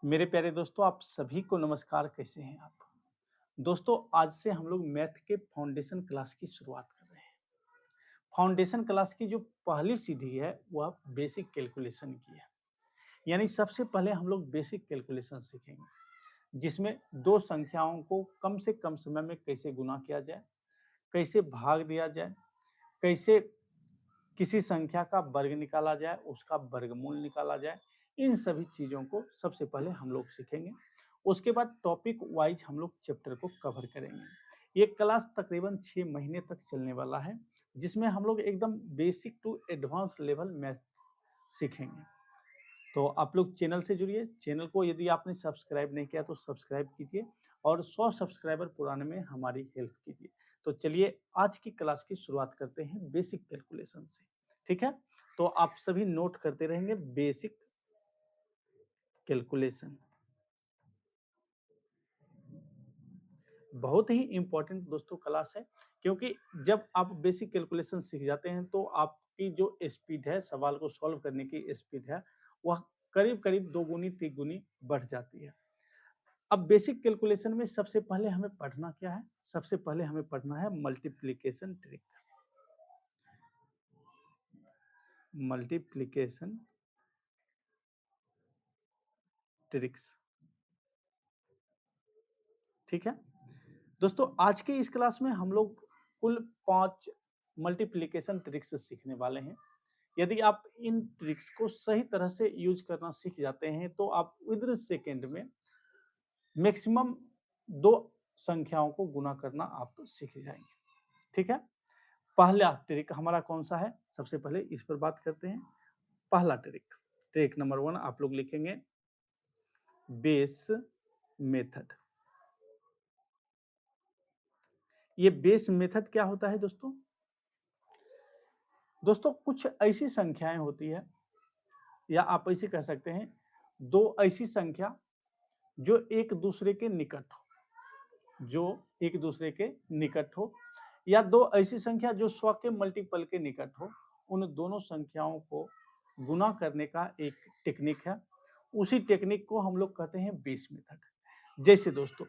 मेरे प्यारे दोस्तों, आप सभी को नमस्कार। कैसे हैं आप? दोस्तों, आज से हम लोग मैथ के फाउंडेशन क्लास की शुरुआत कर रहे हैं। फाउंडेशन क्लास की जो पहली सीढ़ी है, वह बेसिक कैलकुलेशन की है। यानी सबसे पहले हम लोग बेसिक कैलकुलेशन सीखेंगे, जिसमें दो संख्याओं को कम से कम समय में कैसे गुना किया जाए, कैसे भाग दिया जाए, कैसे किसी संख्या का वर्ग निकाला जाए, उसका वर्गमूल निकाला जाए। इन सभी चीज़ों को सबसे पहले हम लोग सीखेंगे। उसके बाद टॉपिक वाइज हम लोग चैप्टर को कवर करेंगे। ये क्लास तकरीबन 6 महीने तक चलने वाला है, जिसमें हम लोग एकदम basic to advance level math सीखेंगे। तो आप लोग चैनल से जुड़िए। चैनल को यदि आपने सब्सक्राइब नहीं किया तो सब्सक्राइब कीजिए और 100 सब्सक्राइबर पुराने में हमारी हेल्प कीजिए। तो चलिए आज की क्लास की शुरुआत करते हैं बेसिक कैलकुलेशन से। ठीक है? तो आप सभी नोट करते रहेंगे बेसिक कैलकुलेशन। बहुत ही इम्पोर्टेंट दोस्तों क्लास है, क्योंकि जब आप बेसिक कैलकुलेशन सीख जाते हैं तो आपकी जो स्पीड है, सवाल को सॉल्व करने की स्पीड है, वह करीब-करीब 2 गुनी 3 गुनी बढ़ जाती है। अब बेसिक कैलकुलेशन में सबसे पहले हमें पढ़ना क्या है? सबसे पहले हमें पढ़ना है मल्टीप्लिकेशन ट्रिक। Multiplication tricks. ठीक है? दोस्तों, आज की इस क्लास में हम लोग कुल 5 मल्टीप्लिकेशन ट्रिक्स सीखने वाले हैं। यदि आप इन ट्रिक्स को सही तरह से यूज़ करना सीख जाते हैं, तो आप विदिन सेकंड में मैक्सिमम 2 संख्याओं को गुणा करना आप सीख जाएँगे। ठीक है? पहला ट्रिक हमारा कौन-सा है? सबसे पहले इस पर बात करते हैं। पहला ट्रिक, ट्रिक नंबर 1 आप लोग लिखेंगे बेस मेथड। ये बेस मेथड क्या होता है दोस्तों? दोस्तों, कुछ ऐसी संख्याएँ होती है, या आप ऐसे कह सकते हैं 2 ऐसी संख्या जो एक दूसरे के निकट हो, या 2 ऐसी संख्या जो 100 के मल्टीपल के निकट हो। उन दोनों संख्याओं को गुणा करने का एक टेक्निक है। उसी टेक्निक को हम लोग कहते हैं बेस मेथड। जैसे दोस्तों,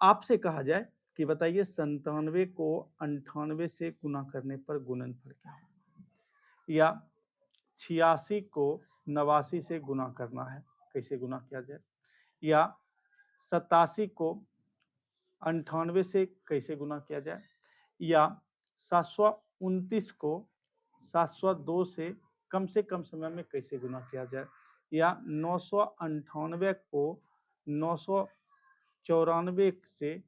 आपसे कहा जाए कि बताइए 97 को 98 से गुना करने पर गुणनफल क्या होगा? या 86 को 89 से गुना करना है, कैसे गुना किया जाए? या 87 को 98 से कैसे गुना किया जाए? या 729 को 702 से कम समय में कैसे गुना किया जाए? या 998 को 994 से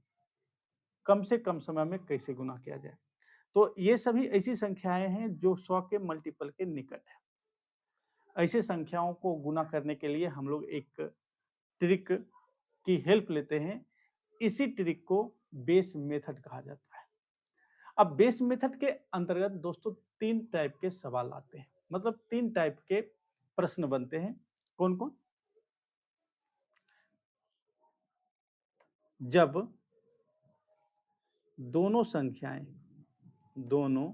कम समय में कैसे गुना किया जाए? तो ये सभी ऐसी संख्याएँ हैं जो 100 के मल्टीपल के निकट है। ऐसे संख्याओं को गुणा करने के लिए हम लोग एक ट्रिक की हेल्प लेते हैं। इसी ट्रिक को बेस मेथड कहा जाता है। अब बेस मेथड के अंतर्गत दोस्तों 3 टाइप के सवाल आते हैं, मतलब 3 टाइप के प्रश्न बनते हैं। कौन-कौन? जब दोनों संख्याएँ दोनों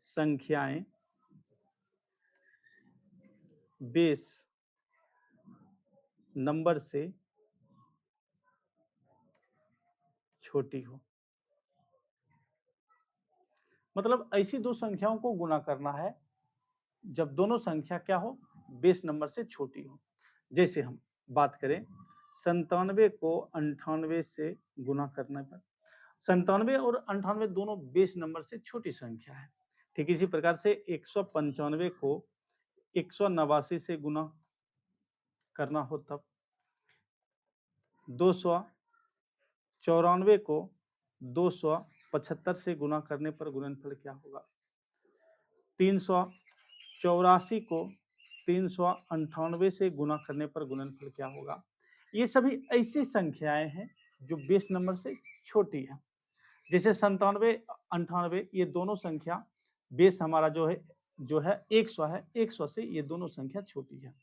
संख्याएँ बेस नंबर से छोटी हो। मतलब ऐसी 2 संख्याओं को गुणा करना है जब दोनों संख्या क्या हो? बेस नंबर से छोटी हो। जैसे हम बात करें 97 को 98 से गुणा करने पर, 97 और 98 दोनों बेस नंबर से छोटी संख्या है। ठीक इसी प्रकार से 195 को 189 से गुना करना हो तब, 294 को 275 से गुना करने पर गुणनफल क्या होगा? 384 को 398 से गुना करने पर गुणनफल क्या होगा? ये सभी ऐसी संख्याएँ हैं जो बेस नंबर से छोटी हैं। जैसे 97, 98 ये दोनों संख्या बेस हमारा जो है 100 है, 100 से ये दोनों संख्या छोटी है।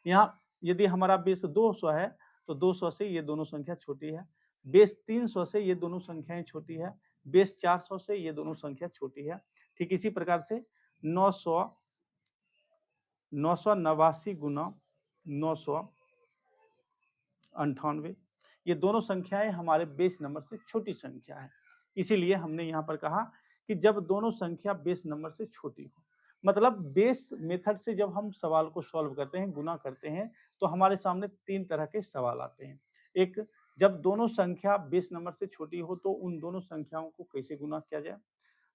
यहाँ यदि हमारा बेस 200 है, तो 200 से ये दोनों संख्या छोटी है। बेस 300 से ये दोनों संख्याएँ छोटी है। बेस 400 से ये दोनों संख्या छोटी है। ठीक इसी प्रकार से 900 989 गुना 900 98। ये दोनों संख्याएं हमारे बेस नंबर से छोटी संख्या है, इसीलिए हमने यहाँ पर कहा कि जब दोनों संख्या बेस नंबर से छोटी हो। मतलब बेस मेथड से जब हम सवाल को सॉल्व करते हैं, गुना करते हैं, तो हमारे सामने 3 तरह के सवाल आते हैं। एक, जब दोनों संख्या बेस नंबर से छोटी हो तो उन दोनों संख्याओं को कैसे गुना किया जाए।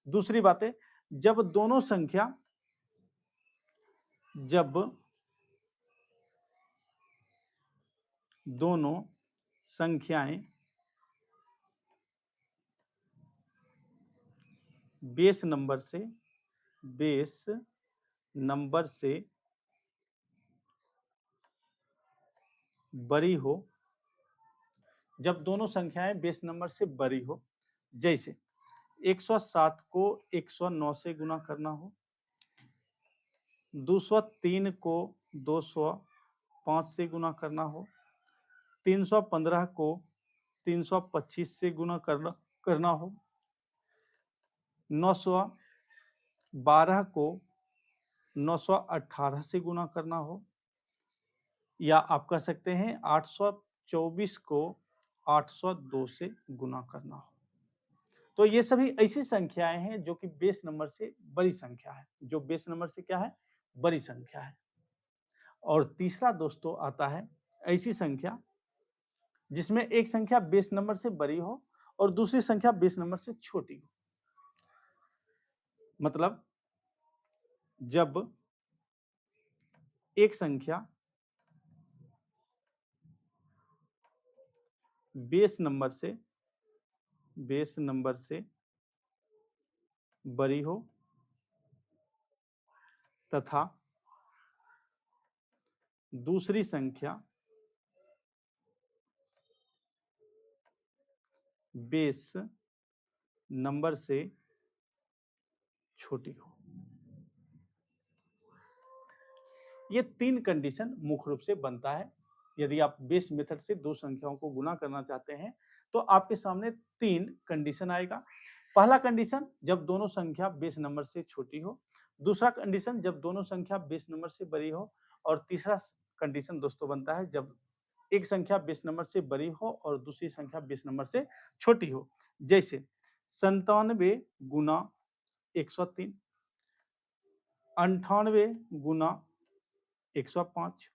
दूसरी बात है, जब दोनों संख्याएं बेस नंबर से बड़ी हो, जब दोनों संख्याएं बेस नंबर से बड़ी हो, जैसे 107 को 109 से गुना करना हो, 203 को 205 से गुना करना हो, 315 को 325 से गुना करना हो, 912 को 918 से गुना करना हो, या आप कह सकते हैं 824 को 802 से गुना करना हो। तो ये सभी ऐसी संख्याएं हैं जो कि बेस नंबर से बड़ी संख्या है, जो बेस नंबर से क्या है, बड़ी संख्या है। और तीसरा दोस्तों आता है ऐसी संख्या जिसमें एक संख्या बेस नंबर से बड़ी हो और दूसरी संख्या बेस नंबर से छोटी हो। मतलब जब एक संख्या बेस नंबर से बड़ी हो तथा दूसरी संख्या बेस नंबर से छोटी हो। ये 3 कंडीशन मुख्य रूप से बनता है। यदि आप बेस मेथड से दो संख्याओं को गुना करना चाहते हैं तो आपके सामने 3 कंडीशन आएगा। पहला कंडीशन, जब दोनों संख्या बेस नंबर से छोटी हो। दूसरा कंडीशन, जब दोनों संख्या बेस नंबर से बड़ी हो। और तीसरा कंडीशन दोस्तों बनता है जब एक संख्या बेस नंबर से बड़ी हो और दूसरी संख्या बेस नंबर से छोटी हो। जैसे 97 गुना 103, 98 गुना 105,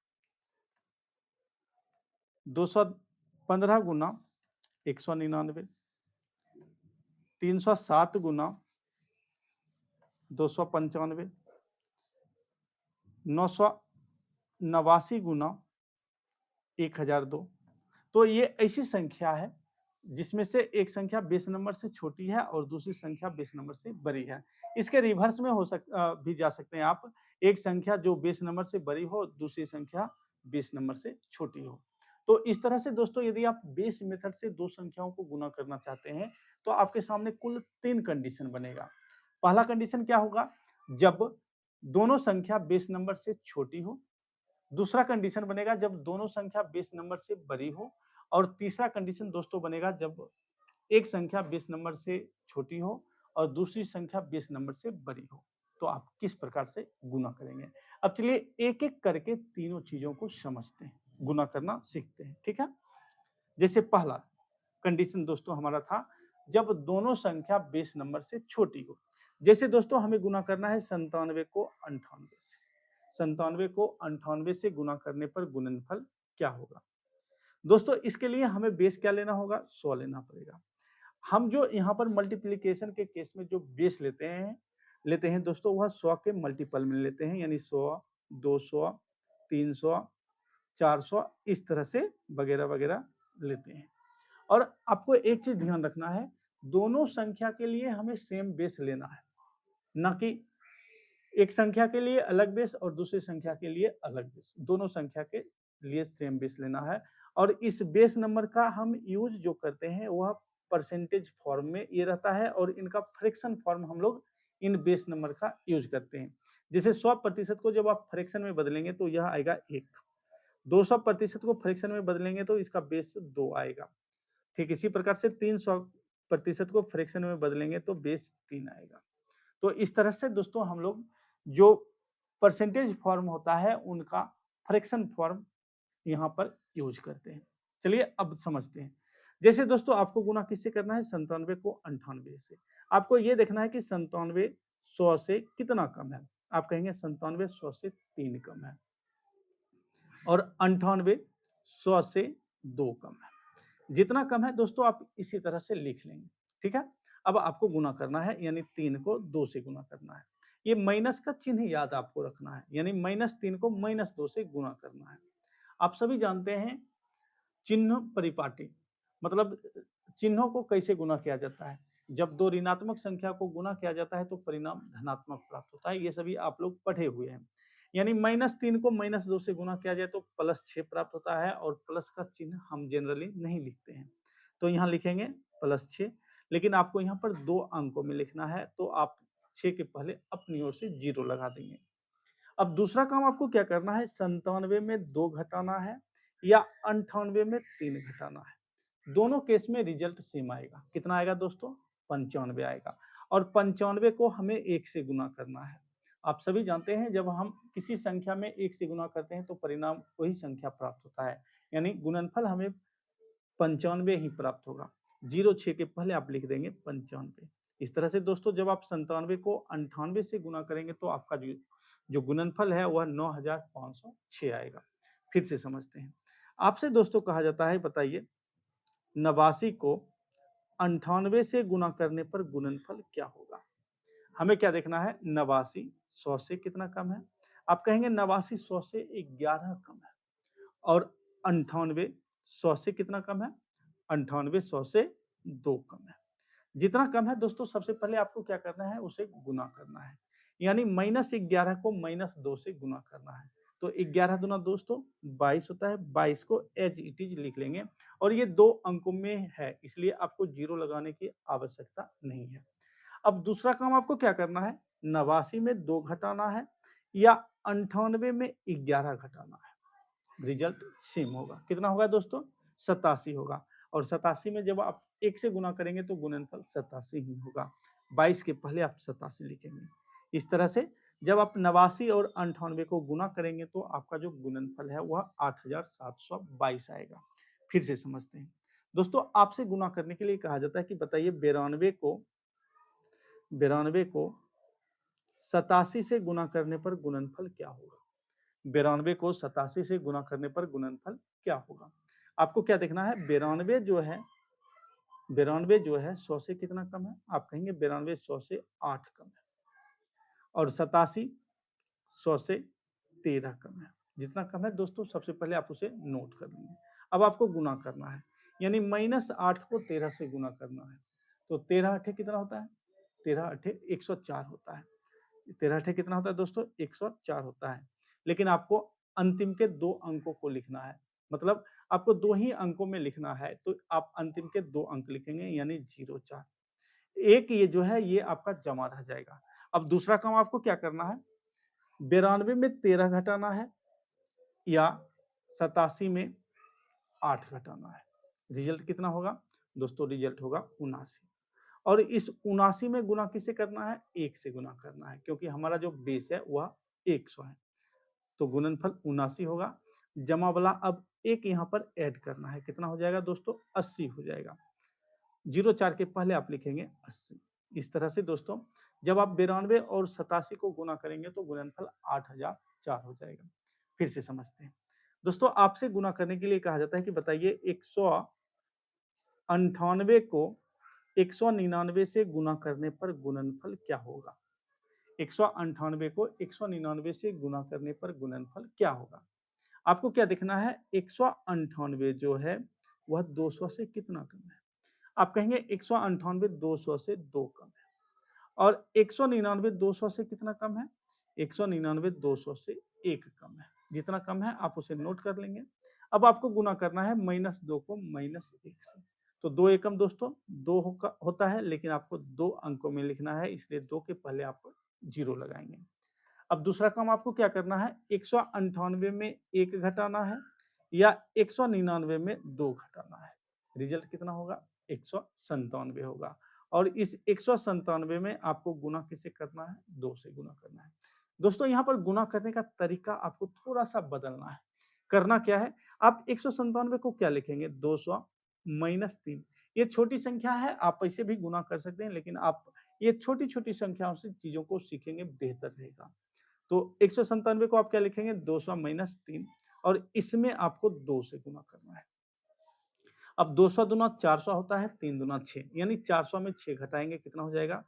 215 गुना 199, 307 गुना 295, 989 गुना 1002। तो ये ऐसी संख्या है जिसमें से एक संख्या बेस नंबर से छोटी है और दूसरी संख्या बेस नंबर से बड़ी है। इसके रिवर्स में भी जा सकते हैं आप। एक संख्या जो बेस नंबर से बड़ी हो, दूसरी संख्या बेस नंबर से छोटी हो। तो इस तरह से दोस्तों यदि आप बेस मेथड से दो संख्याओं को गुना करना चाहते हैं तो आपके सामने कुल 3 कंडीशन बनेगा। पहला कंडीशन क्या होगा, जब दोनों संख्या बेस नंबर से छोटी हो। दूसरा कंडीशन बनेगा जब दोनों संख्या बेस नंबर से बड़ी हो। और तीसरा कंडीशन दोस्तों बनेगा जब एक संख्या बेस नंबर से छोटी हो और दूसरी संख्या बेस नंबर से बड़ी हो। तो आप किस प्रकार से गुना करेंगे। अब चलिए एक एक करके तीनों चीजों को समझते हैं, गुना करना सीखते हैं, ठीक है। जैसे पहला कंडीशन दोस्तों हमारा था जब दोनों संख्या बेस नंबर से छोटी हो। जैसे दोस्तों हमें गुना करना है 97 को 98 से। 97 को 98 से गुना करने पर गुणनफल क्या होगा। दोस्तों इसके लिए हमें बेस क्या लेना होगा, 100 लेना पड़ेगा। हम जो यहाँ पर मल्टीप्लीकेशन के केस में जो बेस लेते हैं दोस्तों वह 100 के मल्टीपल में लेते हैं, यानी 100, 200, 300, 400 इस तरह से वगैरह वगैरह लेते हैं। और आपको एक चीज ध्यान रखना है, दोनों संख्या के लिए हमें सेम बेस लेना है, ना कि एक संख्या के लिए अलग बेस और दूसरी संख्या के लिए अलग बेस। दोनों संख्या के लिए सेम बेस लेना है। और इस बेस नंबर का हम यूज जो करते हैं वह परसेंटेज फॉर्म में ये रहता है और इनका फ्रैक्शन फॉर्म हम लोग इन बेस नंबर का यूज करते हैं। जैसे 100% को जब आप फ्रैक्शन में बदलेंगे तो यह आएगा 1। 200% को फ्रैक्शन में बदलेंगे तो इसका बेस 2 आएगा। ठीक इसी प्रकार से 300% को फ्रैक्शन में बदलेंगे तो बेस 3 आएगा। तो इस तरह से दोस्तों हम लोग जो परसेंटेज फॉर्म होता है उनका फ्रैक्शन फॉर्म यहाँ पर यूज करते हैं। चलिए अब समझते हैं। जैसे दोस्तों आपको गुना किससे करना है, 97 को 98 से। आपको ये देखना है कि 97 100 से कितना कम है। आप कहेंगे 97 100 से 3 कम है और 98 100 से 2 कम है। जितना कम है दोस्तों आप इसी तरह से लिख लेंगे, ठीक है। अब आपको गुना करना है, यानी 3 को 2 से गुना करना है। ये माइनस का चिन्ह याद आपको रखना है, यानी -3 को -2 से गुना करना है। आप सभी जानते हैं चिन्ह परिपाटी, मतलब चिन्हों को कैसे गुना किया जाता है। जब दो ऋणात्मक संख्या को गुना किया जाता है तो परिणाम धनात्मक प्राप्त होता है। ये सभी आप लोग पढ़े हुए हैं। यानी -3 को -2 से गुना किया जाए तो +6 प्राप्त होता है और प्लस का चिन्ह हम जनरली नहीं लिखते हैं, तो यहाँ लिखेंगे +6। लेकिन आपको यहाँ पर 2 अंकों में लिखना है, तो आप 6 के पहले अपनी ओर से 0 लगा देंगे। अब दूसरा काम आपको क्या करना है, 97 में 2 घटाना है या 98 में 3 घटाना है। दोनों केस में रिजल्ट सेम आएगा। कितना आएगा दोस्तों, 95 आएगा। और 95 को हमें 1 से गुना करना है। आप सभी जानते हैं जब हम किसी संख्या में 1 से गुना करते हैं तो परिणाम वही संख्या प्राप्त होता है, यानी गुणनफल हमें 95 ही प्राप्त होगा। 06 के पहले आप लिख देंगे 95। इस तरह से दोस्तों जब आप 97 को 98 से गुना करेंगे तो आपका जो गुणनफल है वह 9506 आएगा। फिर से समझते हैं। आपसे दोस्तों कहा जाता है, बताइए 89 को 98 से गुना करने पर गुणनफल क्या होगा। हमें क्या देखना है, 89 100 से कितना कम है। आप कहेंगे 89 100 से 11 कम है और 98 100 से कितना कम है, 98 100 से 2 कम है। जितना कम है दोस्तों सबसे पहले आपको क्या करना है, उसे गुना करना है। यानी -11 को -2 से गुना करना है। तो 11 दूना दोस्तों 22 होता है, 22 को एज इट इज लिख लेंगे और ये 2 अंकों में है, इसलिए आपको 0 लगाने की आवश्यकता नहीं है। अब दूसरा काम आपको क्या करना है, 89 में 2 घटाना है या 98 में 11 घटाना है। रिजल्ट सेम होगा। कितना होगा दोस्तों, 87 होगा। और 87 में जब आप 1 से गुना करेंगे तो गुणनफल 87 ही होगा। 22 के पहले आप 87 लिखेंगे। इस तरह से जब आप 89 और 98 को गुना करेंगे तो आपका जो गुणनफल है वह 8722 आएगा। फिर से समझते हैं। दोस्तों आपसे गुना करने के लिए कहा जाता है कि बताइए 92 को 87 से गुना करने पर गुणनफल क्या होगा। 92 को 87 से गुना करने पर गुणनफल क्या होगा। आपको क्या देखना है, 92 जो है 100 से कितना कम है। आप कहेंगे 92 100 से 8 कम है और 87 100 से 13 कम है। जितना कम है दोस्तों सबसे पहले आप उसे नोट कर लेंगे। अब आपको गुना करना है, यानी -8 को 13 से गुना करना है। तो 13 अठे कितना होता है, 13 अठे 104 होता है। 13 अठे कितना होता है दोस्तों, 104 होता है। लेकिन आपको अंतिम के 2 अंकों को लिखना है, मतलब आपको 2 ही अंकों में लिखना है, तो आप अंतिम के 2 अंक लिखेंगे, यानी 04। एक ये जो है ये आपका जमा रह जाएगा। अब दूसरा काम आपको क्या करना है, 92 में 13 घटाना है या 87 में 8 घटाना है। रिजल्ट कितना होगा दोस्तों, रिजल्ट होगा 79। और इस 79 में गुना किसे करना है, 1 से गुना करना है, क्योंकि हमारा जो बेस है वह 100 है। तो गुणनफल 79 होगा। जमा वाला अब एक यहाँ पर ऐड करना है, कितना हो जाएगा दोस्तों, 80 हो जाएगा। 04 के पहले आप लिखेंगे 80। इस तरह से दोस्तों जब आप 92 और 87 को गुना करेंगे तो गुणनफल 8004 हो जाएगा। फिर से समझते हैं। दोस्तों आपसे गुना करने के लिए कहा जाता है कि बताइए 198 को 199 से गुना करने पर गुणनफल क्या होगा। 198 को 199 से गुना करने पर गुणनफल क्या होगा। आपको क्या देखना है, 198 जो है वह 200 से कितना कम है। आप कहेंगे 198 200 से 2 कम है और 199 200 से कितना कम है, 199 200 से 1 कम है। जितना कम है आप उसे नोट कर लेंगे। अब आपको गुना करना है -2 को -1 से। तो 2 एकम दोस्तों 2 होता है, लेकिन आपको 2 अंकों में लिखना है, इसलिए 2 के पहले आप 0 लगाएंगे। अब दूसरा काम आपको क्या करना है, 198 में 1 घटाना है या 199 में 2 घटाना है। रिजल्ट कितना होगा, 197 होगा। और इस 197 में आपको गुना किसे करना है, 2 से गुना करना है। दोस्तों यहाँ पर गुना करने का तरीका आपको थोड़ा सा बदलना है। करना क्या है, आप 197 को क्या लिखेंगे, 200 माइनस 3। ये छोटी संख्या है, आप ऐसे भी गुना कर सकते हैं, लेकिन आप ये छोटी-छोटी संख्याओं से चीज़ों को सीखेंगे, बेहतर रहेगा। तो 197 को आप क्या लिखेंगे, 200 माइनस 3, और इसमें आपको 2 से गुना करना है। अब 200 दूना 400 होता है, 3 दूना 6, यानी 400 में 6 घटाएँगे, कितना हो जाएगा,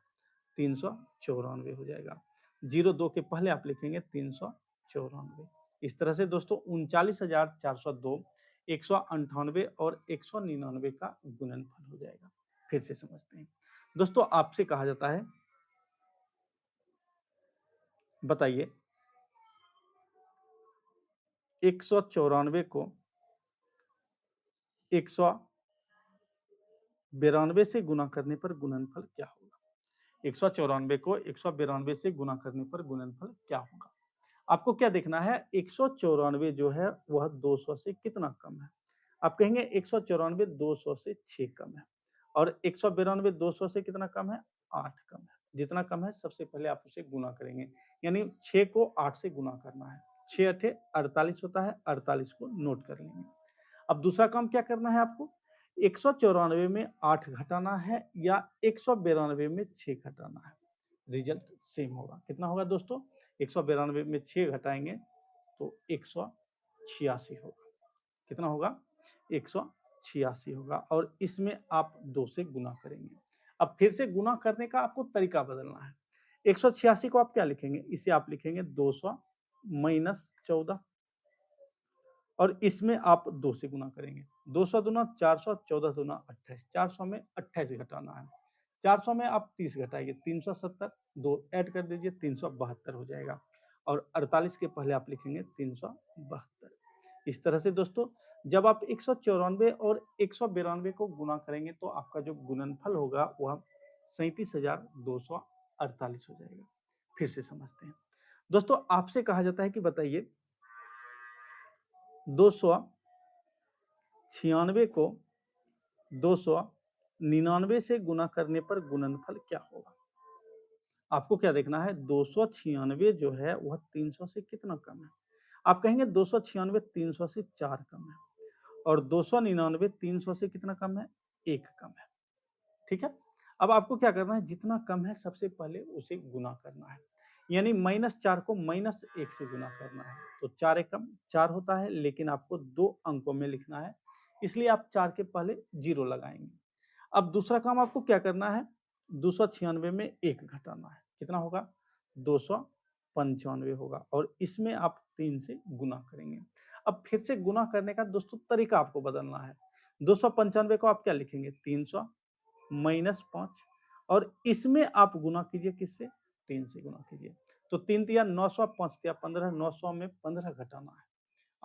394 हो जाएगा। 02 के पहले आप लिखेंगे 394। इस तरह से दोस्तों 39,402, 198 और 199 का गुणनफल हो जाएगा। फिर से समझते हैं। दोस्तों आपसे कहा जाता है, बताइए 194 को 192 से गुना करने पर गुणनफल क्या होगा? 194 को 192 से गुना करने पर गुणनफल क्या होगा? आपको क्या देखना है, 194 जो है वह 200 से कितना कम है? आप कहेंगे 194 200 से 6 कम है, और 192 200 से कितना कम है, 8 कम है। जितना कम है सबसे पहले आप उसे गुना करेंगे, यानी 6 को 8 से गुना करना है। 6 अठे 48 होता है, 48 को नोट कर लेंगे। अब दूसरा काम क्या करना है आपको, 194 में 8 घटाना है या 192 में 6 घटाना है। रिजल्ट सेम होगा, कितना होगा दोस्तों, 192 में 6 घटाएंगे तो 186 होगा। कितना होगा, 186 होगा, और इसमें आप 2 से गुना करेंगे। अब फिर से गुना करने का आपको तरीका बदलना है। 186 को आप क्या लिखेंगे, इसे आप लिखेंगे 200 माइनस 14, और इसमें आप 2 से गुना करेंगे। 200 दूना 400, 14 दूना 28, 400 में 28 घटाना है। 400 में आप 30 घटाइए, 370, 2 ऐड कर दीजिए, 372 हो जाएगा, और 48 के पहले आप लिखेंगे 372। इस तरह से दोस्तों जब आप 194 और 192 को गुना करेंगे तो आपका जो गुणनफल होगा वह 37,248 हो जाएगा। फिर से समझते हैं। दोस्तों आपसे कहा जाता है कि बताइए 296 को 299 से गुना करने पर गुणनफल क्या होगा? आपको क्या देखना है, 296 जो है वह 300 से कितना कम है? आप कहेंगे 296 300 से 4 कम है, और 299 300 से कितना कम है, 1 कम है। ठीक है? अब आपको क्या करना है, जितना कम है सबसे पहले उसे गुना करना है, यानी -4 को -1 से गुना करना है। तो 4 एकम 4 होता है, लेकिन आपको 2 अंकों में लिखना है, इसलिए आप 4 के पहले 0 लगाएंगे। अब दूसरा काम आपको क्या करना है, 296 में 1 घटाना है, कितना होगा, 295 होगा, और इसमें आप 3 से गुना करेंगे। अब फिर से गुना करने का दोस्तों तरीका आपको बदलना है। 295 को आप क्या लिखेंगे, 300 माइनस 5, और इसमें आप गुना कीजिए किससे, 3 से गुना कीजिए। तो 3 तिया 900, 5 तिया 15, 900 में 15 घटाना है,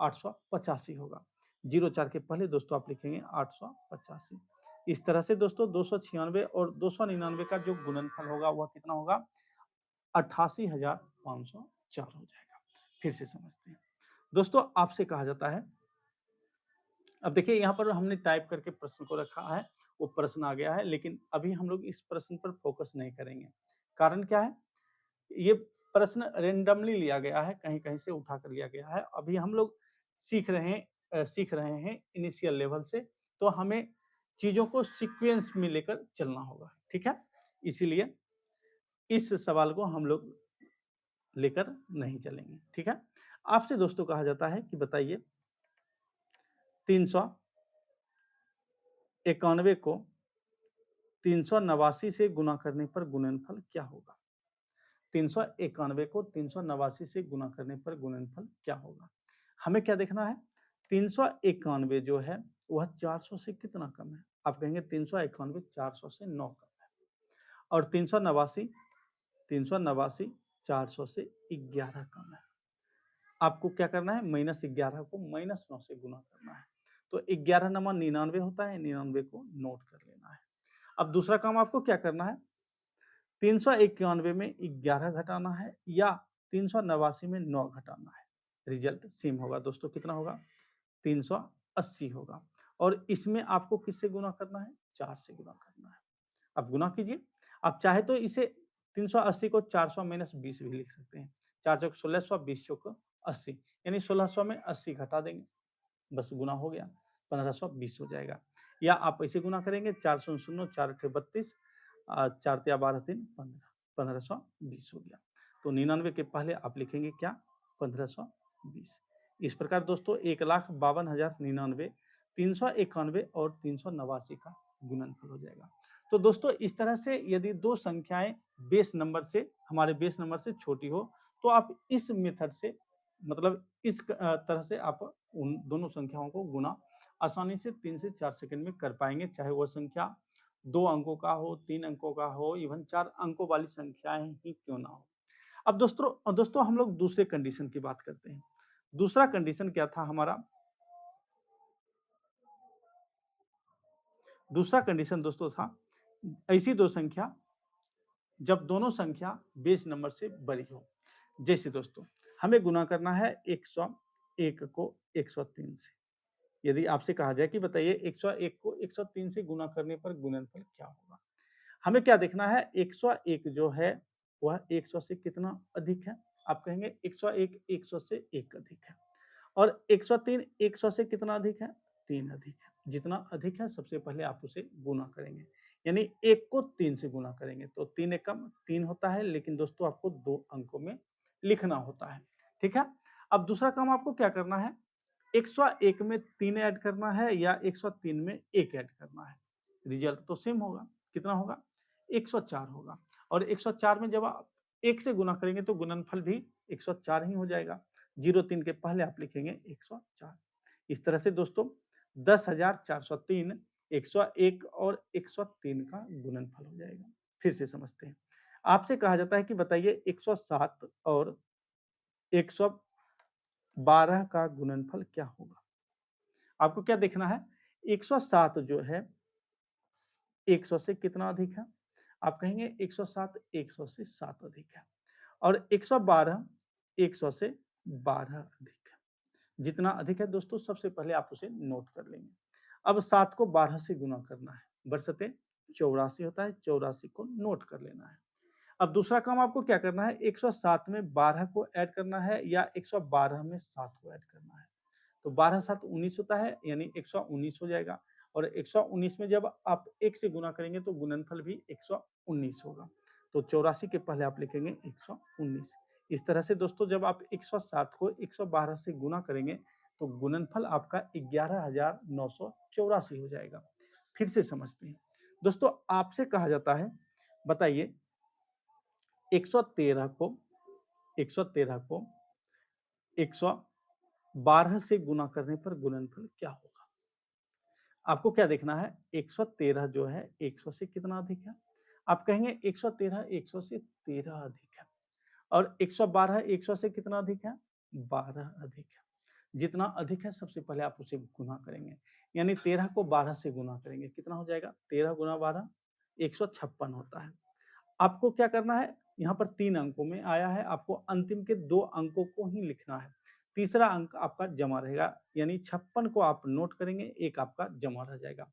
885 होगा। 04 के पहले दोस्तों आप लिखेंगे 885। इस तरह से दोस्तों 296 और 299 का जो गुणनफल होगा वह कितना होगा, 88,504 हो जाएगा। फिर से समझते हैं। दोस्तों आपसे कहा जाता है, अब देखिए यहाँ पर हमने टाइप करके प्रश्न को रखा है, वो प्रश्न आ गया है, लेकिन अभी हम लोग इस प्रश्न पर फोकस नहीं करेंगे। कारण क्या है, ये प्रश्न रेंडमली लिया गया है, कहीं-कहीं से उठा कर लिया गया है। अभी हम लोग सीख रहे हैं इनिशियल लेवल से, तो हमें चीज़ों को सीक्वेंस में लेकर चलना होगा, ठीक है? इसीलिए इस सवाल को हम लोग लेकर नहीं चलेंगे, ठीक है? आपसे दोस्तों कहा जाता है कि बताइए 391 को 389 से गुना करने पर गुणनफल क्या होगा? 391 को 389 से गुना करने पर गुणनफल क्या होगा? हमें क्या देखना है, 391 जो है वह 400 से कितना कम है? आप कहेंगे 391 400 से 9 कम है, और 389 400 से 11 कम है। आपको क्या करना है, -11 को -9 से गुना करना है। तो 11 नमा 99 होता है, 99 को नोट कर लेना है। अब दूसरा काम आपको क्या करना है, 391 में 11 घटाना है या 389 में 9 घटाना है। रिजल्ट सेम होगा दोस्तों, कितना होगा, 380 होगा, और इसमें आपको किससे गुना करना है, 4 से गुना करना है। अब गुना कीजिए, आप चाहे तो इसे 380 को 400 माइनस 20 भी लिख सकते हैं। 4 चौक 1600, 20 चौक 80, यानी 1600 में 80 घटा देंगे, बस गुना हो गया, 1520 हो जाएगा। या आप ऐसे गुना करेंगे, 4 शून्य शून्य, 4 अठे 32, 4 तिया 12 3 15, 1520 हो गया। तो 99 के पहले आप लिखेंगे क्या, 1520। इस प्रकार दोस्तों 1,52,099, 391 और 389 का गुणनफल हो जाएगा। तो दोस्तों इस तरह से यदि दो संख्याएं बेस नंबर से, हमारे बेस नंबर से छोटी हो, तो आप इस मेथड से, मतलब इस तरह से आप उन दोनों संख्याओं को गुना आसानी से 3 से 4 सेकंड में कर पाएंगे, चाहे वह संख्या 2 अंकों का हो, 3 अंकों का हो, इवन 4 अंकों वाली संख्याएं ही क्यों ना हो। अब दोस्तों हम लोग दूसरे कंडीशन की बात करते हैं। दूसरा कंडीशन क्या था हमारा, दूसरा कंडीशन दोस्तों था ऐसी दो संख्या जब दोनों संख्या बेस नंबर से बड़ी हो। जैसे दोस्तों हमें गुना करना है 101 को 103 से। यदि आपसे कहा जाए कि बताइए 101 को 103 से गुना करने पर गुणनफल क्या होगा, हमें क्या देखना है, 101 जो है वह 100 से कितना अधिक है। आप कहेंगे 101 100 से 1 अधिक है, और 103 100 से कितना अधिक है, 3 अधिक है। जितना अधिक है सबसे पहले आप उसे गुना करेंगे, यानी 1 को 3 से गुना करेंगे तो 3 एकम 3 होता है, लेकिन दोस्तों आपको 2 अंकों में लिखना होता है। ठीक है। अब दूसरा काम आपको क्या करना है, 101 में 3 ऐड करना है या 103 में 1 ऐड करना है। रिजल्ट तो सेम होगा, कितना होगा, 104 होगा। और 104 में जब आप 1 से गुना करेंगे तो गुणनफल भी 104 ही हो जाएगा। 03 के पहले आप लिखेंगे 104। इस तरह से दोस्तों 10,403, 101 और 103 का गुणनफल हो जाएगा। फिर से समझते हैं। आपसे कहा जाता है कि बताइए 107 और 112 का गुणनफल क्या होगा। आपको क्या देखना है, 107 जो है 100 से कितना अधिक है, आप कहेंगे 107 100 से 7 अधिक है, और 112 100 से 12 अधिक है। जितना अधिक है दोस्तों सबसे पहले आप उसे नोट कर लेंगे। अब 7 को 12 से गुना करना है, बरसते 84 होता है, 84 को नोट कर लेना है। अब दूसरा काम आपको क्या करना है, 107 में 12 को ऐड करना है या 112 में 7 को ऐड करना है। तो 12 7 19 होता है, यानी 119 हो जाएगा, और 119 में जब आप 1 से गुना करेंगे तो गुणनफल भी 119 होगा। तो 84 के पहले आप लिखेंगे 119। इस तरह से दोस्तों जब आप 107 को 112 से गुना करेंगे तो गुणनफल आपका 11,984 हो जाएगा। फिर से समझते हैं। दोस्तों आपसे कहा जाता है, बताइए 113 को 113 को 112 से गुना करने पर गुणनफल क्या होगा। आपको क्या देखना है, 113 जो है 100 से कितना अधिक है, आप कहेंगे 113 100 से 13 अधिक है, और 112 100 से कितना अधिक है, 12 अधिक है। जितना अधिक है सबसे पहले आप उसे गुना करेंगे, यानी 13 को 12 से गुना करेंगे, कितना हो जाएगा, 13 गुना 12 156 होता है। आपको क्या करना है, यहाँ पर 3 अंकों में आया है, आपको अंतिम के 2 अंकों को ही लिखना है। तीसरा अंक आपका जमा रहेगा, यानी 56 को आप नोट करेंगे, 1 आपका जमा रह जाएगा।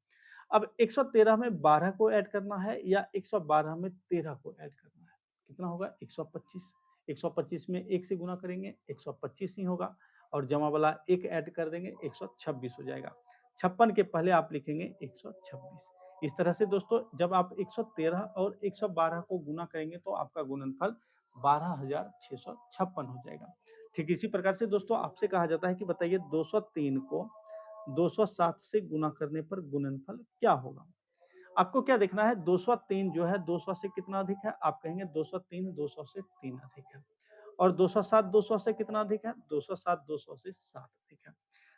अब 113 में 12 को ऐड करना है या 112 में 13 को ऐड करना है, कितना होगा, 125। 125 में 1 से गुना करेंगे 125 ही होगा, और जमा वाला 1 ऐड कर देंगे 126 हो जाएगा। 56 के पहले आप लिखेंगे 126। इस तरह से दोस्तों जब आप 113 और 112 को गुना करेंगे तो आपका गुणनफल 12,656 हो जाएगा। ठीक इसी प्रकार से दोस्तों आपसे कहा जाता है कि बताइए 203 को 207 से गुना करने पर गुणनफल क्या होगा। आपको क्या देखना है, 203 जो है 200 से कितना अधिक है, आप कहेंगे 203 200 से 3 अधिक है, और 207 200 से कितना अधिक है, 207 200 से 7 अधिक है।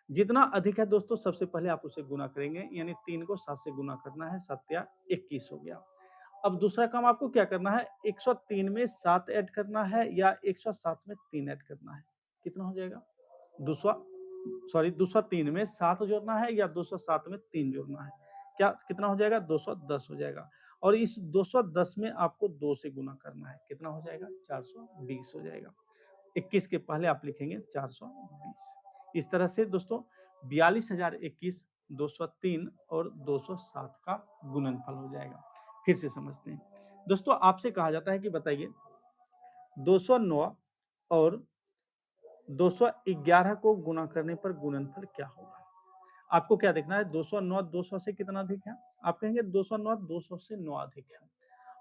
जितना अधिक है दोस्तों सबसे पहले आप उसे गुना करेंगे, यानी 3 को 7 से गुना करना है, 7 या 21 हो गया। अब दूसरा काम आपको क्या करना है, 103 में 7 ऐड करना है या 107 में 3 ऐड करना है, कितना हो जाएगा, 200 203 में 7 जोड़ना है या 207 में 3 जोड़ना है, क्या कितना हो जाएगा, 210 हो जाएगा, और इस 210 में आपको 2 से गुना करना है, कितना हो जाएगा, 420 हो जाएगा। 21 के पहले आप लिखेंगे 420। इस तरह से दोस्तों 42,021, 203 और 207 का गुणनफल हो जाएगा। फिर से समझते हैं। दोस्तों आपसे कहा जाता है कि बताइए 209 और 211 को गुणा करने पर गुणनफल क्या होगा। आपको क्या देखना है, 209 200 से कितना अधिक है? आप कहेंगे 209 200 से 9 अधिक है।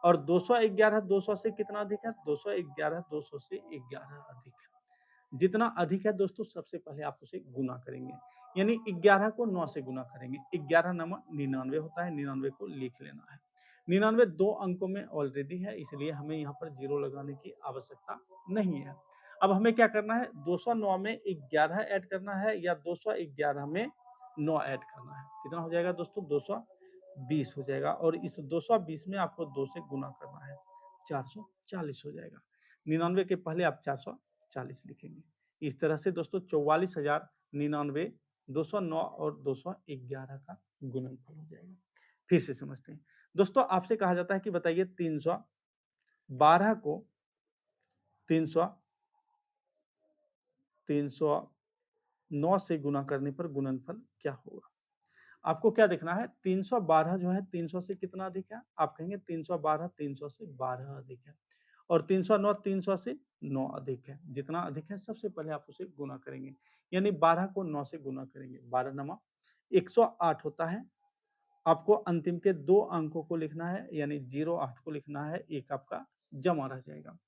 और 211 200 से कितना अधिक है? 211 200 से 11 अधिक है। जितना अधिक है दोस्तों, सबसे पहले आप उसे गुना करेंगे, यानी 11 को 9 से गुना करेंगे। 11 नवा 99 होता है, 99 को लिख लेना है। 99 दो अंकों में ऑलरेडी है, इसलिए हमें यहाँ पर जीरो लगाने की आवश्यकता नहीं है। अब हमें क्या करना है, 209 में 11 ऐड करना है या 211 में 9 ऐड करना है। कितना हो जाएगा दोस्तों? 220 हो जाएगा। और इस 220 में आपको 2 से गुना करना है, 440 हो जाएगा। 99 के पहले आप 440 लिखेंगे। इस तरह से दोस्तों 44,099, 209 और 211 का गुणनफल हो जाएगा। फिर से समझते हैं दोस्तों, आपसे कहा जाता है कि बताइए 312 को 309 से गुना करने पर गुणनफल क्या होगा? आपको क्या देखना है, 312 जो है 300 से कितना अधिक है? आप कहेंगे 312 300 से 12 अधिक है। और 309 300 से 9 अधिक है। जितना अधिक है सबसे पहले आप उसे गुना करेंगे, यानी 12 को 9 से गुना करेंगे। 12 नमा 108 होता है। आपको अंतिम के 2 अंकों को लिखना है, यानी 08 को लिखना है, एक आपका जमा रह जाएगा।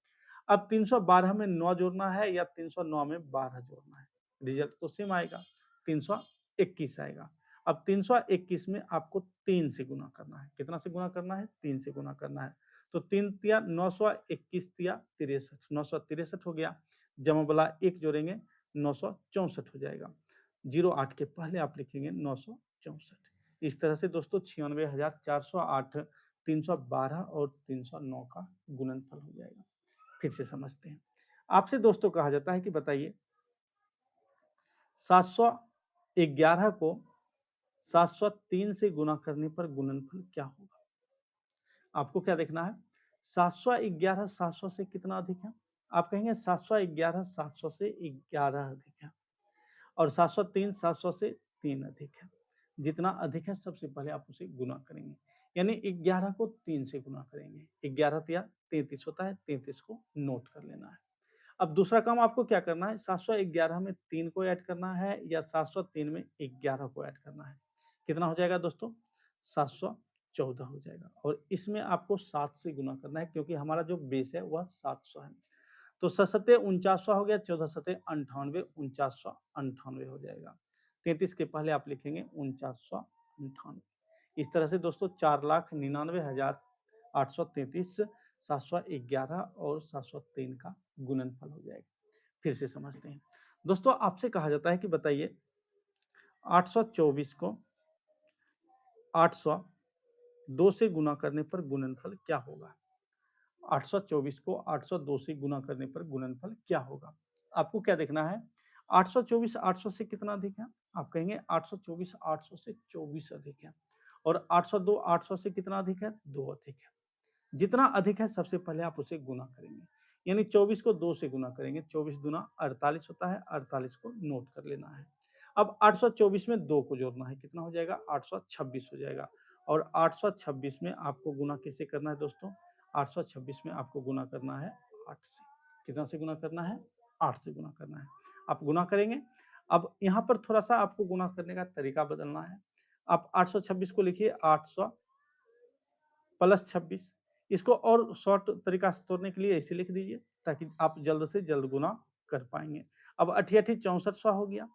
अब 312 में 9 जोड़ना है या 309 में 12 जोड़ना है, रिजल्ट तो सेम आएगा, 321 आएगा। अब 321 में आपको 3 से गुना करना है। कितना से गुना करना है? 3 से गुना करना है। तो 3 तिया 921 तिया 63, 963 हो गया। जमा वाला 1 जोड़ेंगे, 964 हो जाएगा। 08 के पहले आप लिखेंगे 964। इस तरह से दोस्तों 96,408, 312 और 309 का गुणनफल हो जाएगा। फिर से समझते हैं। आपसे दोस्तों कहा जाता है कि बताइए 711 को 703 से गुना करने पर गुणनफल क्या होगा? आपको क्या देखना है, 711 700 से कितना अधिक है? आप कहेंगे 711 700 से 11 अधिक है। और 703 700 से 3 अधिक है। जितना अधिक है सबसे पहले आप उसे गुना करेंगे, यानी 11 को 3 से गुना करेंगे। 11 तिया 33 होता है, 33 को नोट कर लेना है। अब दूसरा काम आपको क्या करना है, 711 में 3 को ऐड करना है या 703 में 11 को ऐड करना है। कितना हो जाएगा दोस्तों? 714 हो जाएगा। और इसमें आपको 7 से गुना करना है, क्योंकि हमारा जो बेस है वह 700 है। तो 7 4900 हो गया, 14 7 98, 4998 हो जाएगा। 33 के पहले आप लिखेंगे 4998। इस तरह से दोस्तों 4,99,833, 711 और 703 का गुणनफल हो जाएगा। फिर से समझते हैं दोस्तों, आपसे कहा जाता है कि बताइए 824 को 802 से गुना करने पर गुणनफल क्या होगा? 824 को 802 से गुना करने पर गुणनफल क्या होगा? आपको क्या देखना है, 824 800 से कितना अधिक है? आप कहेंगे 824 800 से 24 अधिक है। और 802 800 से कितना अधिक है? 2 अधिक है। जितना अधिक है सबसे पहले आप उसे गुना करेंगे, यानी 24 को 2 से गुना करेंगे। 24 दूना 48 होता है, 48 को नोट कर लेना है। अब 824 में 2 को जोड़ना है, कितना हो जाएगा? 826 हो जाएगा। और 826 में आपको गुना किससे करना है दोस्तों? 826 में आपको गुना करना है 8 से। कितना से गुना करना है? 8 से गुना करना है। आप गुना करेंगे। अब यहाँ पर थोड़ा-सा आपको गुना करने का तरीका बदलना है। आप 826 को लिखिए 800 प्लस 26। इसको और शॉर्ट तरीका से तोड़ने के लिए ऐसे लिख दीजिए, ताकि आप जल्द से जल्द गुना कर पाएँगे। अब 88 6400 हो गया।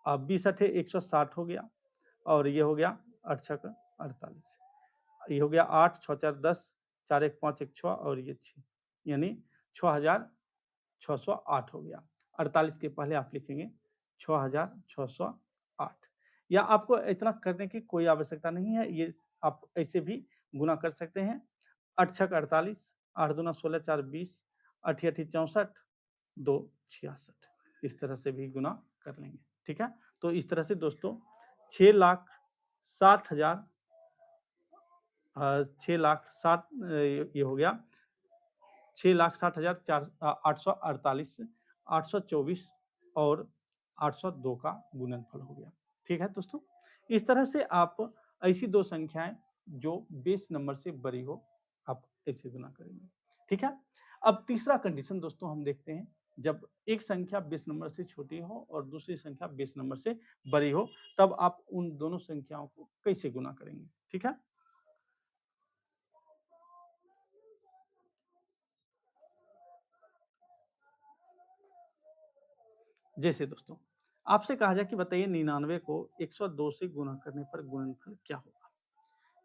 अब 20 अठे 160 हो गया। और ये हो गया 8 छक 48। ये हो गया 8 6 4 10, 4 1 5 1 6 और ये 6, यानी 6608 हो गया। 48 के पहले आप लिखेंगे 6608। या आपको इतना करने की कोई आवश्यकता नहीं है, ये आप ऐसे भी गुना कर सकते हैं। 8 छक 48, 8 दूना 16 4 20, 8 8 64, 2 66। इस तरह से भी गुना कर लेंगे, ठीक है? तो इस तरह से दोस्तों 6,60,000 6,60,000 ये हो गया 6,60,848, 824 और 802 का गुणनफल हो गया। ठीक है दोस्तों, इस तरह से आप ऐसी दो संख्याएं जो बेस नंबर से बड़ी हो, आप ऐसे गुना करेंगे। ठीक है, अब तीसरा कंडीशन दोस्तों हम देखते हैं, जब एक संख्या 20 नंबर से छोटी हो और दूसरी संख्या 20 नंबर से बड़ी हो, तब आप उन दोनों संख्याओं को कैसे गुना करेंगे, ठीक है? जैसे दोस्तों, आपसे कहा जाए कि बताइए 99 को 102 से गुना करने पर गुणनफल क्या होगा?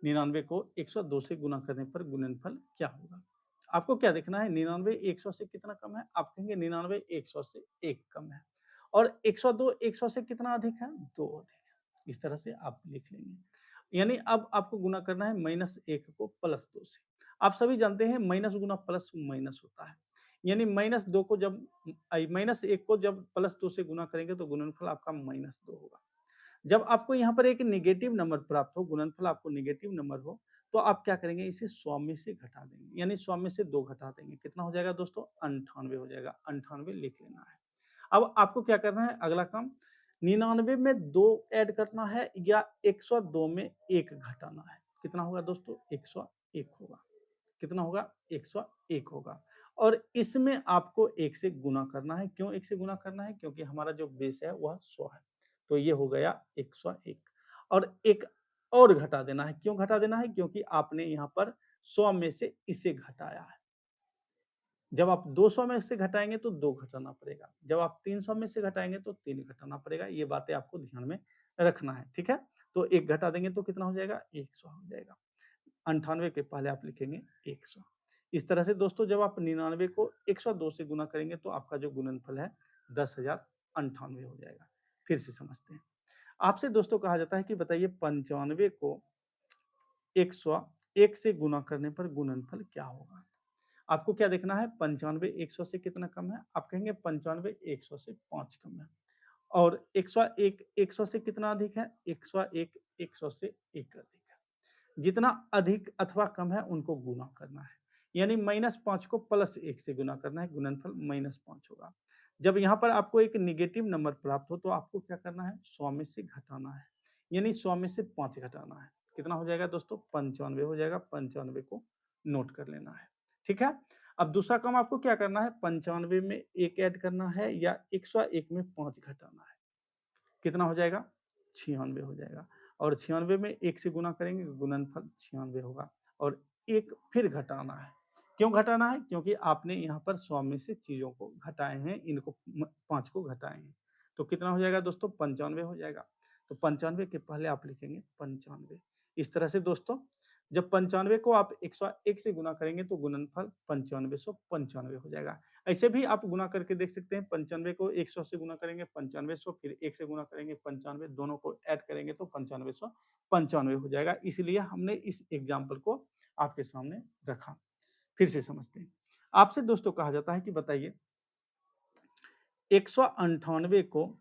99 को 102 से गुना करने पर गुणनफल क्या होगा? आपको क्या देखना है, 99 100 से कितना कम है? आप कहेंगे 99 100 से 1 कम है। और 102 100 से कितना अधिक है? 2 अधिक है। इस तरह से आप लिख लेंगे। यानी अब आपको गुना करना है -1 को +2 से। आप सभी जानते हैं माइनस गुना प्लस माइनस होता है। यानी -2 को जब -1 को जब +2 से गुना करेंगे तो गुणनफल आपका -2 होगा। जब आपको यहाँ पर एक नेगेटिव नंबर प्राप्त हो, गुणनफल आपको नेगेटिव नंबर हो, तो आप क्या करेंगे, इसे 100 में से घटा देंगे, यानी 100 में से 2 घटा देंगे। कितना हो जाएगा दोस्तों? 98 हो जाएगा। 98 लिख लेना है। अब आपको क्या करना है, अगला काम 99 में 2 ऐड करना है या 102 में 1 घटाना है। कितना होगा दोस्तों? 101 होगा। कितना होगा? 101 होगा। और इसमें आपको 1 से गुना करना है। क्यों 1 से गुना करना है? क्योंकि हमारा जो बेस है वह 100 है। तो ये हो गया 101 और एक और घटा देना है। क्यों घटा देना है? क्योंकि आपने यहाँ पर 100 में से इसे घटाया है। जब आप 200 में से घटाएँगे तो 2 घटाना पड़ेगा। जब आप 300 में से घटाएँगे तो 3 घटाना पड़ेगा। ये बातें आपको ध्यान में रखना है, ठीक है? तो 1 घटा देंगे तो कितना हो जाएगा? 100 हो जाएगा। 98 के पहले आप लिखेंगे 100। इस तरह से दोस्तों जब आप 99 को 102 से गुना करेंगे तो आपका जो गुणनफल है 10,098 हो जाएगा। फिर से समझते हैं। आपसे दोस्तों कहा जाता है कि बताइए 95 को 101 से गुना करने पर गुणनफल क्या होगा? आपको क्या देखना है, 95 100 से कितना कम है? आप कहेंगे 95 100 से 5 कम है। और 101 100 से कितना अधिक है? 101 100 से 1 अधिक है। जितना अधिक अथवा कम है उनको गुना करना है। यानी -5 को +1 से गुना करना है, गुणनफल -5 होगा। जब यहाँ पर आपको एक नेगेटिव नंबर प्राप्त हो तो आपको क्या करना है? 100 में से घटाना है। यानी 100 में से 5 घटाना है। कितना हो जाएगा दोस्तों? 95 हो जाएगा। 95 को नोट कर लेना है। ठीक है? अब दूसरा काम आपको क्या करना है? 95 में 1 ऐड करना है या 101 में 5 घटाना है। कितना हो जाएगा? 96 हो जाएगा। और 96 में 1 से गुना करेंगे, गुणनफल 96 होगा। और 1 फिर घटाना है। क्यों घटाना है? क्योंकि आपने यहाँ पर 100 में से चीज़ों को घटाए हैं, इनको 5 को घटाए हैं। तो कितना हो जाएगा दोस्तों? 95 हो जाएगा। तो 95 के पहले आप लिखेंगे 95। इस तरह से दोस्तों जब 95 को आप 101 से गुना करेंगे तो गुणनफल 9595 हो जाएगा। ऐसे भी आप गुना करके देख सकते हैं। 95 को 100 से गुना करेंगे 9500, फिर 1 से गुना करेंगे 95, दोनों को ऐड करेंगे तो 9595 हो जाएगा। इसलिए हमने इस एग्जाम्पल को आपके सामने रखा। फिर से समझते हैं। आपसे दोस्तों कहा जाता है कि बताइए 198 को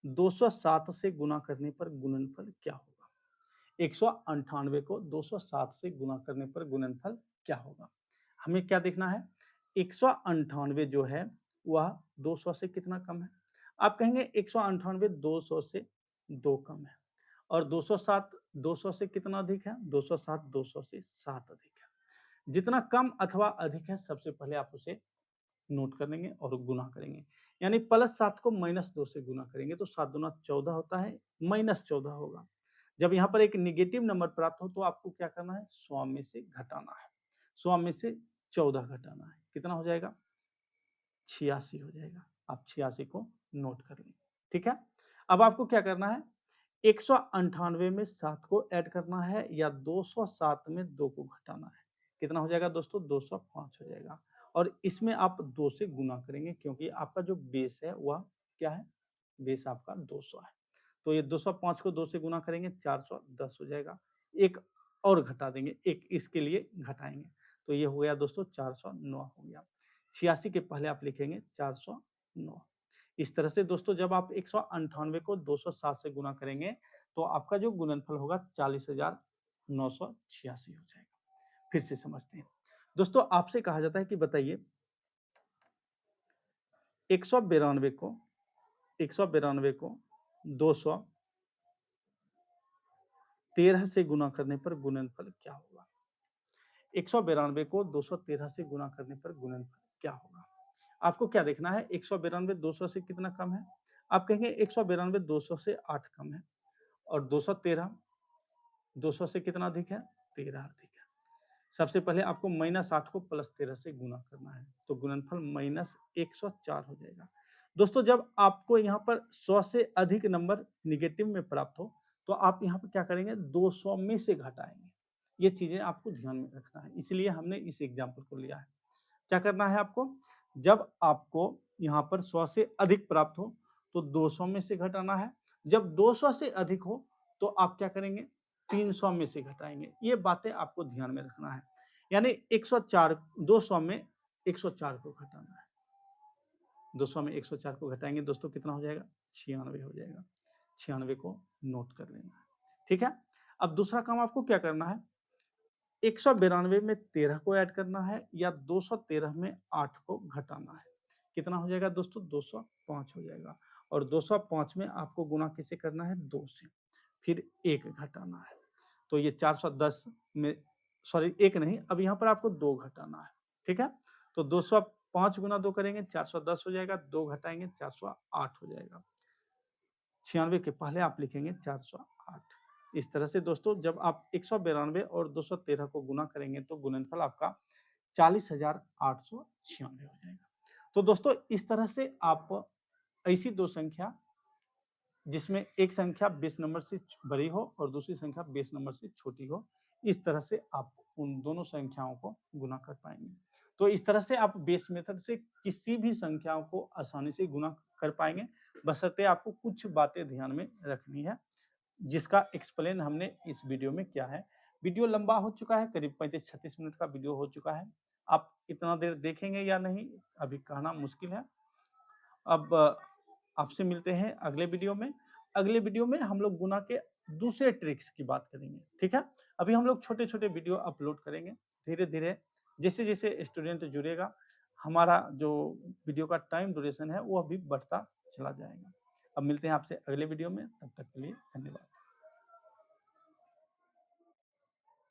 207 से गुना करने पर गुणनफल क्या होगा? 198 को 207 से गुना करने पर गुणनफल क्या होगा? हमें क्या देखना है? 198 जो है वह 200 से कितना कम है? आप कहेंगे 198 200 से 2 कम है। और 207 200 से कितना अधिक है? 207 200 से 7 अधिक है। जितना कम अथवा अधिक है सबसे पहले आप उसे नोट कर लेंगे और गुना करेंगे। यानी +7 को -2 से गुना करेंगे तो 7 दूना 14 होता है, -14 होगा। जब यहाँ पर एक नेगेटिव नंबर प्राप्त हो तो आपको क्या करना है? 100 में से घटाना है। 100 में से 14 घटाना है। कितना हो जाएगा? 86 हो जाएगा। आप 86 को नोट कर लें। ठीक है? अब आपको क्या करना है? 198 में 7 को ऐड करना है या 207 में 2 को घटाना है। कितना हो जाएगा दोस्तों? 205 हो जाएगा। और इसमें आप 2 से गुना करेंगे क्योंकि आपका जो बेस है वह क्या है? बेस आपका 200 है। तो ये 205 को 2 से गुना करेंगे 410 हो जाएगा। एक और घटा देंगे, एक इसके लिए घटाएँगे। तो ये हो गया दोस्तों 409 हो गया। 86 के पहले आप लिखेंगे 409। इस तरह से दोस्तों जब आप 198 को 207 से गुना करेंगे तो आपका जो गुणनफल होगा 40,986 हो जाएगा। फिर से समझते हैं। दोस्तों आपसे कहा जाता है कि बताइए 192 को 192 को 213 से गुना करने पर गुणनफल क्या होगा? 192 को 213 से गुना करने पर गुणनफल क्या होगा? आपको क्या देखना है, 192 200 से कितना कम है? आप कहेंगे 192 200 से 8 कम है और 213 200 से कितना अधिक है? 13 अधिक है। सबसे पहले आपको -8 को +13 से गुणा करना है, तो गुणनफल -104 हो जाएगा। दोस्तों जब आपको यहाँ पर 100 से अधिक नंबर नेगेटिव में प्राप्त हो, तो आप यहाँ पर क्या करेंगे, 200 में से घटाएँगे। ये चीज़ें आपको ध्यान में रखना है, इसलिए हमने इस एग्ज़ाम्पल को लिया है। क्या करना है आपको? जब आपको यहाँ पर 100 से अधिक प्राप्त हो, तो 200 में से घटाना है। जब 200 से अधिक हो, तो आप क्या करेंगे? 300 में से घटाएँगे। ये बातें आपको ध्यान में रखना है। यानी 104 200 में 104 को घटाना है। 200 में 104 को घटाएँगे दोस्तों कितना हो जाएगा? 96 हो जाएगा। 96 को नोट कर लेना है। ठीक है? अब दूसरा काम आपको क्या करना है? 192 में 13 को ऐड करना है या 213 में 8 को घटाना है। कितना हो जाएगा दोस्तों? 205 हो जाएगा और 205 में आपको गुणा किससे करना है? 2 से, फिर 1 घटाना है। तो ये 410 में सॉरी 1 नहीं, अब यहाँ पर आपको 2 घटाना है, ठीक है? तो 205 गुना 2 करेंगे 410 हो जाएगा, 2 घटाएँगे 408 हो जाएगा। 96 के पहले आप लिखेंगे 408। इस तरह से दोस्तों जब आप 192 और 213 को गुना करेंगे तो गुणनफल आपका 40,896 हो जाएगा। तो दोस्तों इस तरह से आप ऐसी 2 संख्या जिसमें एक संख्या बेस नंबर से बड़ी हो और दूसरी संख्या बेस नंबर से छोटी हो, इस तरह से आप उन दोनों संख्याओं को गुणा कर पाएँगे। तो इस तरह से आप बेस मेथड से किसी भी संख्याओं को आसानी से गुणा कर पाएँगे, बशर्ते आपको कुछ बातें ध्यान में रखनी है, जिसका एक्सप्लेन हमने इस वीडियो में किया है। वीडियो लंबा हो चुका है, करीब 35-36 मिनट का वीडियो हो चुका है। आप इतना देर देखेंगे या नहीं, अभी कहना मुश्किल है। अब आपसे मिलते हैं अगले वीडियो में। अगले वीडियो में हम लोग गुणा के दूसरे ट्रिक्स की बात करेंगे, ठीक है? अभी हम लोग छोटे-छोटे वीडियो अपलोड करेंगे। धीरे-धीरे जैसे-जैसे स्टूडेंट जुड़ेगा, हमारा जो वीडियो का टाइम ड्यूरेशन है, वो अभी बढ़ता चला जाएगा। अब मिलते हैं आपसे अगले वीडियो में, तब तक के लिए धन्यवाद।